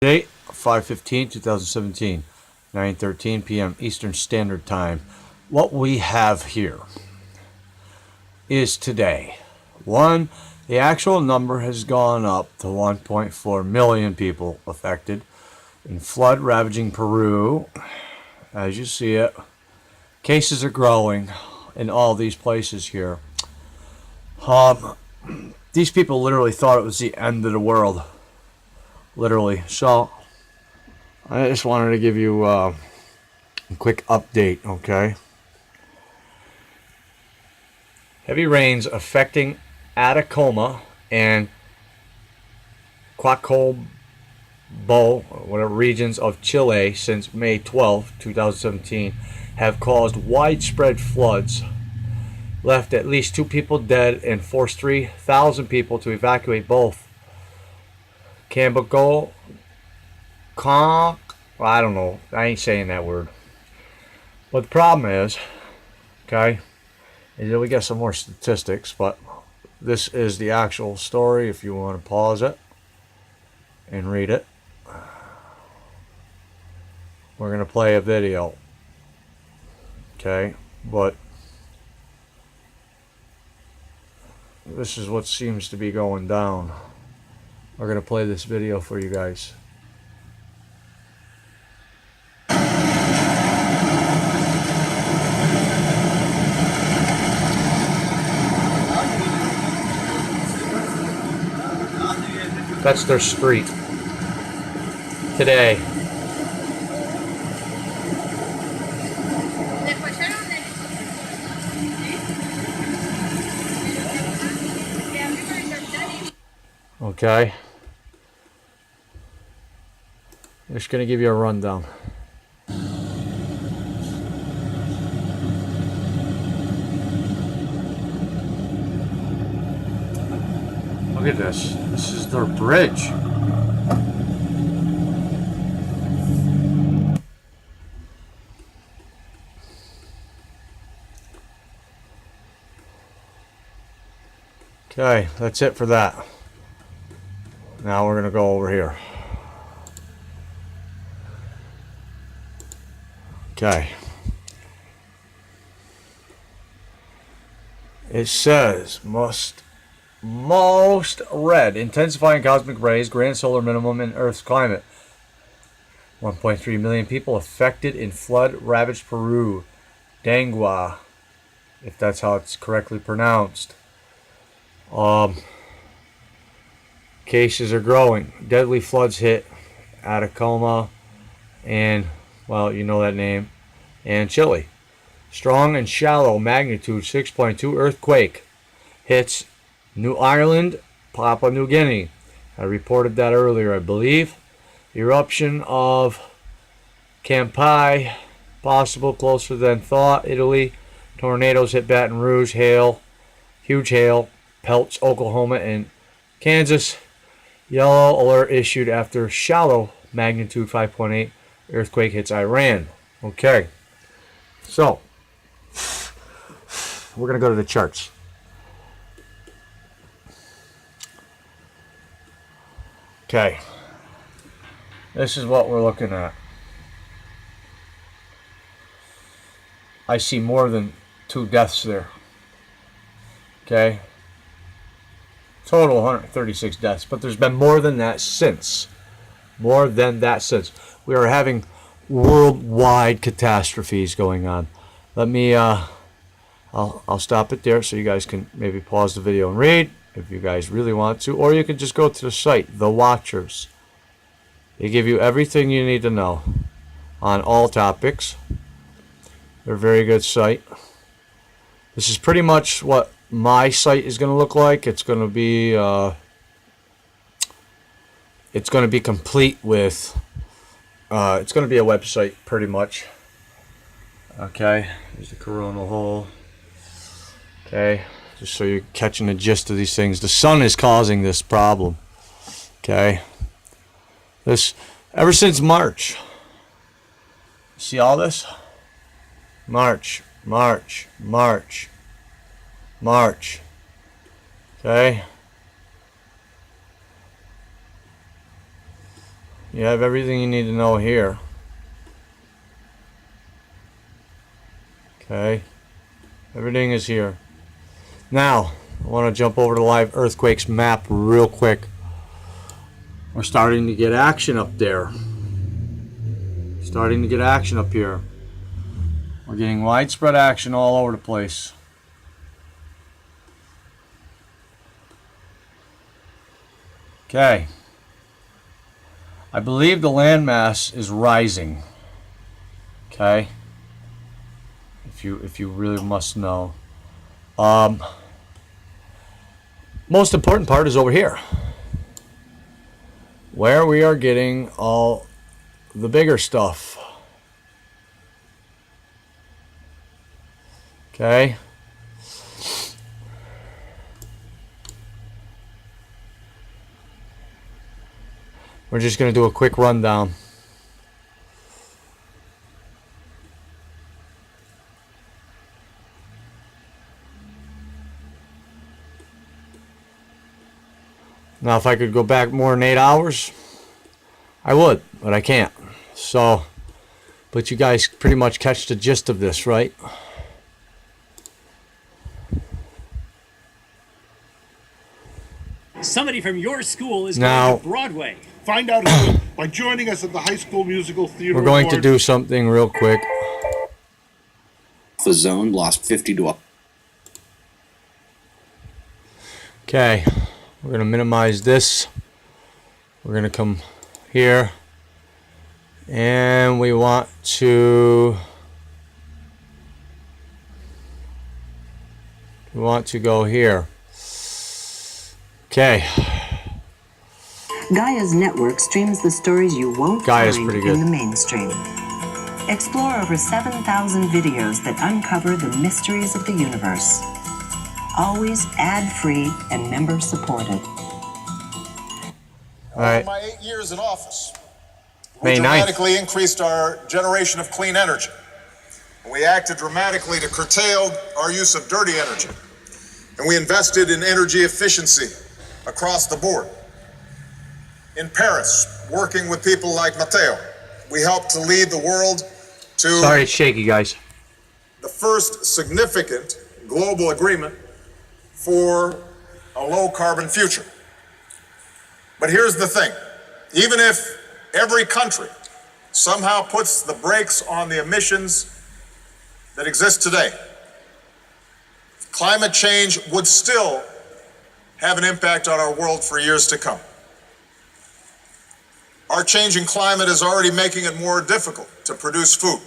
Date 5/15/2017, 9:13 p.m. Eastern Standard Time. What we have here is today. The actual number has gone up to 1.4 million people affected in flood ravaging Peru. As you see it, cases are growing in all these places here. These people literally thought it was the end of the world. Literally. So, I just wanted to give you a quick update, okay? Heavy rains affecting Atacama and Coacalbo, whatever regions of Chile since May 12, 2017 have caused widespread floods, left at least 2 people dead, and forced 3,000 people to evacuate both Cambago, I don't know, I ain't saying that word. But the problem is, okay, is that we got some more statistics, but this is the actual story if you want to pause it and read it. We're going to play a video, okay, but this is what seems to be going down. We're going to play this video for you guys. That's their street today. Okay. I'm just going to give you a rundown. Look at this. This is their bridge. Okay, that's it for that. Now we're going to go over here. Okay. It says most red, intensifying cosmic rays, grand solar minimum in Earth's climate. 1.3 million people affected in flood-ravaged Peru. Dangua, if that's how it's correctly pronounced. Cases are growing. Deadly floods hit Atacama and, well, you know that name, and Chile. Strong and shallow magnitude 6.2 earthquake hits New Ireland, Papua New Guinea. I reported that earlier, I believe. Eruption of Campai, possible closer than thought. Italy. Tornadoes hit Baton Rouge. Hail, huge hail, pelts Oklahoma and Kansas. Yellow alert issued after shallow magnitude 5.8 earthquake hits Iran. Okay. So, we're going to go to the charts. Okay. This is what we're looking at. I see more than 2 deaths there. Okay. Total 136 deaths, but there's been more than that since. More than that since. We are having worldwide catastrophes going on. Let me, I'll stop it there so you guys can maybe pause the video and read if you guys really want to, or you can just go to the site, The Watchers. They give you everything you need to know on all topics. They're a very good site. This is pretty much what my site is going to look like. It's going to be complete with it's going to be a website pretty much. Okay, there's the coronal hole. Okay, just so you're catching the gist of these things. The sun is causing this problem. Okay, this ever since March. See all this? March. Okay. You have everything you need to know here. Okay. Everything is here. Now, I want to jump over to the live earthquakes map real quick. We're starting to get action up there. Starting to get action up here. We're getting widespread action all over the place. Okay. I believe the landmass is rising. Okay. If you really must know. Most important part is over here, where we are getting all the bigger stuff. Okay. We're just going to do a quick rundown. Now, if I could go back more than 8 hours, I would, but I can't. So, but you guys pretty much catch the gist of this, right? Somebody from your school is going to Broadway. Find out by joining us at the High School Musical Theater. We're going to do something real quick. The zone lost 50 to. Okay, we're going to minimize this. We're going to come here, and we want to go here. Okay. Gaia's network streams the stories you won't Gaia's find pretty good. in the mainstream. Explore over 7,000 videos that uncover the mysteries of the universe. Always ad-free and member-supported. All right. In my 8 years in office, we May 9th. dramatically increased our generation of clean energy. And we acted dramatically to curtail our use of dirty energy. And we invested in energy efficiency across the board. In Paris, working with people like Matteo, we helped to lead the world to Sorry, it's shaky, guys. the first significant global agreement for a low-carbon future. But here's the thing. Even if every country somehow puts the brakes on the emissions that exist today, climate change would still have an impact on our world for years to come. Our changing climate is already making it more difficult to produce food.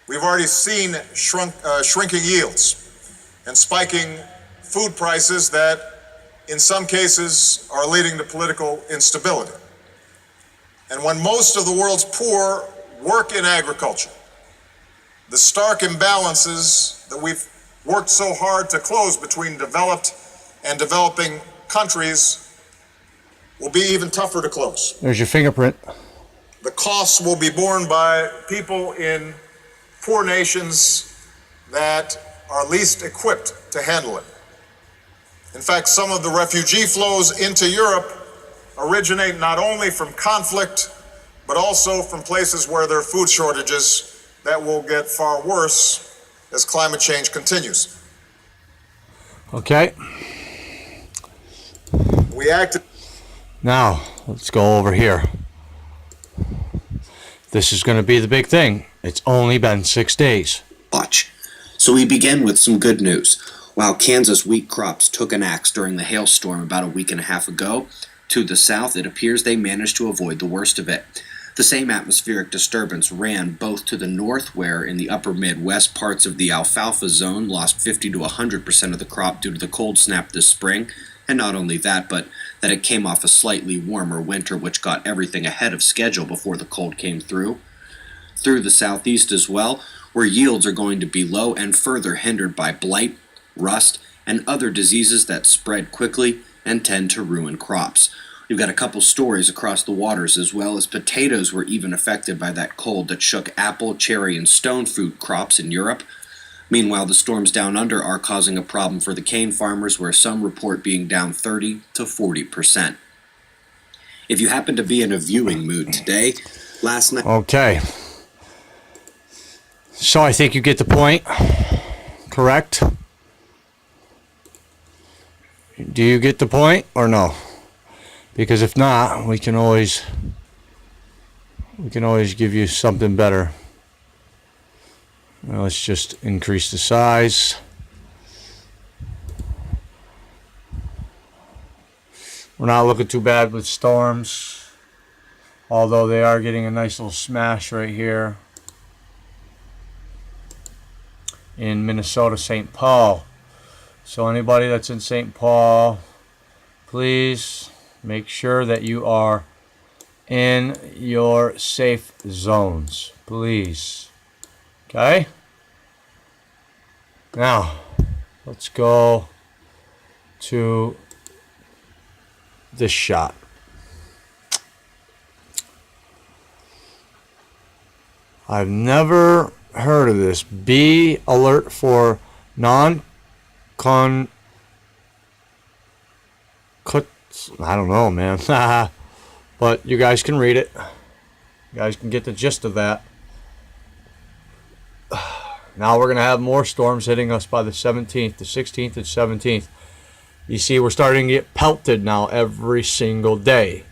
We've already seen shrinking yields and spiking food prices that in some cases are leading to political instability. And when most of the world's poor work in agriculture, the stark imbalances that we've worked so hard to close between developed and developing countries will be even tougher to close. There's your fingerprint. The costs will be borne by people in poor nations that are least equipped to handle it. In fact, some of the refugee flows into Europe originate not only from conflict, but also from places where there are food shortages that will get far worse as climate change continues. Okay. We acted. Now, let's go over here. This is going to be the big thing. It's only been 6 days. Watch. So we begin with some good news. While Kansas wheat crops took an axe during the hailstorm about a week and a half ago, to the south it appears they managed to avoid the worst of it. The same atmospheric disturbance ran both to the north, where in the upper Midwest parts of the alfalfa zone lost 50 to 100% of the crop due to the cold snap this spring, and not only that, but that it came off a slightly warmer winter which got everything ahead of schedule before the cold came through. Through the southeast as well, where yields are going to be low and further hindered by blight, rust, and other diseases that spread quickly and tend to ruin crops. We've got a couple stories across the waters, as well as potatoes were even affected by that cold that shook apple, cherry, and stone fruit crops in Europe. Meanwhile, the storms down under are causing a problem for the cane farmers, where some report being down 30 to 40%. If you happen to be in a viewing mood today, last night... Okay. So I think you get the point. Correct? Do you get the point or no? Because if not, we can always give you something better. Now let's just increase the size. We're not looking too bad with storms, although they are getting a nice little smash right here in Minnesota, St. Paul. So anybody that's in St. Paul, please make sure that you are in your safe zones, please. Okay? Now, let's go to this shot. I've never heard of this. Be alert for I don't know, man. But you guys can read it. You guys can get the gist of that. Now we're going to have more storms hitting us by the 17th, the 16th, and 17th. You see, we're starting to get pelted now every single day.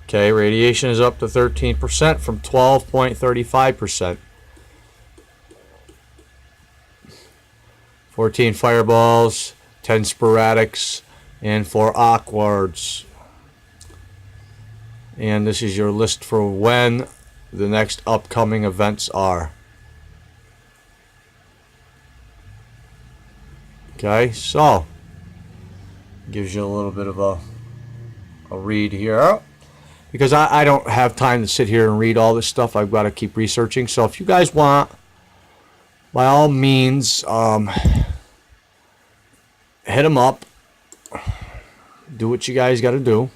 Okay, radiation is up to 13% from 12.35%. 14 fireballs, 10 sporadics, and 4 awkwards. And this is your list for when the next upcoming events are. Okay, so gives you a little bit of a read here, because I don't have time to sit here and read all this stuff. I've got to keep researching. So if you guys want, by all means, hit them up. Do what you guys got to do.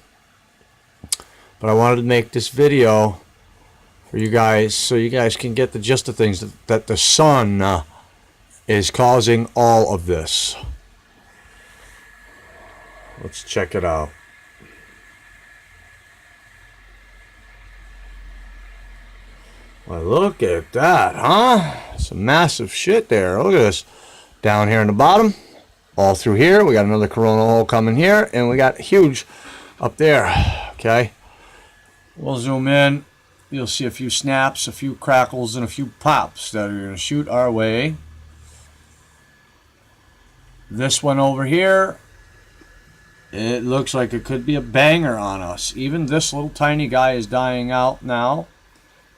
But I wanted to make this video for you guys so you guys can get the gist of things, that the sun is causing all of this. Let's check it out. Well, look at that, huh? Some massive shit there. Look at this. Down here in the bottom, all through here. We got another coronal hole coming here, and we got huge up there. Okay. We'll zoom in. You'll see a few snaps, a few crackles, and a few pops that are going to shoot our way. This one over here, it looks like it could be a banger on us. Even this little tiny guy is dying out now.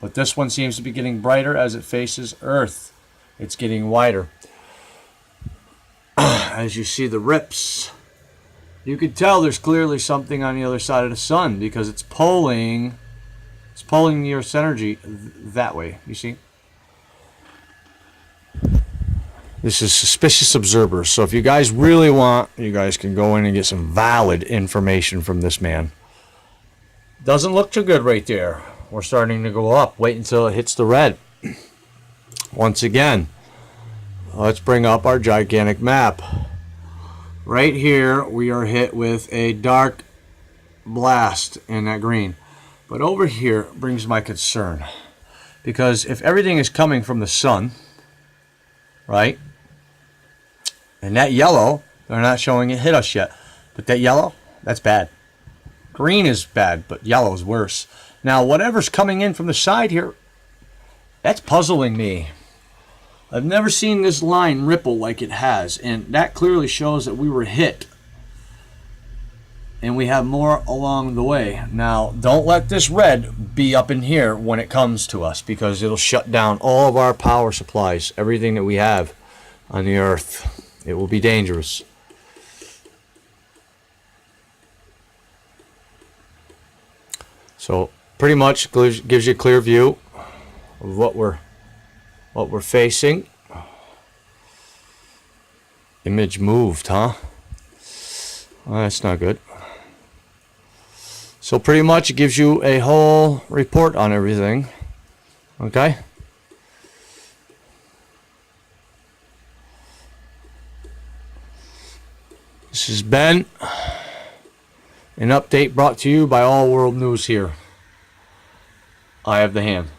But this one seems to be getting brighter as it faces Earth. It's getting wider. As you see the rips, you can tell there's clearly something on the other side of the sun, because it's pulling the Earth's energy that way. You see? This is suspicious observers. So if you guys really want, you guys can go in and get some valid information from this man. Doesn't look too good right there. We're starting to go up. Wait until it hits the red. Once again, let's bring up our gigantic map. Right here, we are hit with a dark blast in that green. But over here brings my concern. Because if everything is coming from the sun, right? And that yellow, they're not showing it hit us yet. But that yellow, that's bad. Green is bad, but yellow is worse. Now, whatever's coming in from the side here, that's puzzling me. I've never seen this line ripple like it has, and that clearly shows that we were hit. And we have more along the way. Now, don't let this red be up in here when it comes to us, because it'll shut down all of our power supplies, everything that we have on the Earth. It will be dangerous. So, pretty much gives you a clear view of what we're facing. Image moved, huh? Well, that's not good. So pretty much it gives you a whole report on everything. Okay? This has been An update brought to you by All World News here. I have the hand.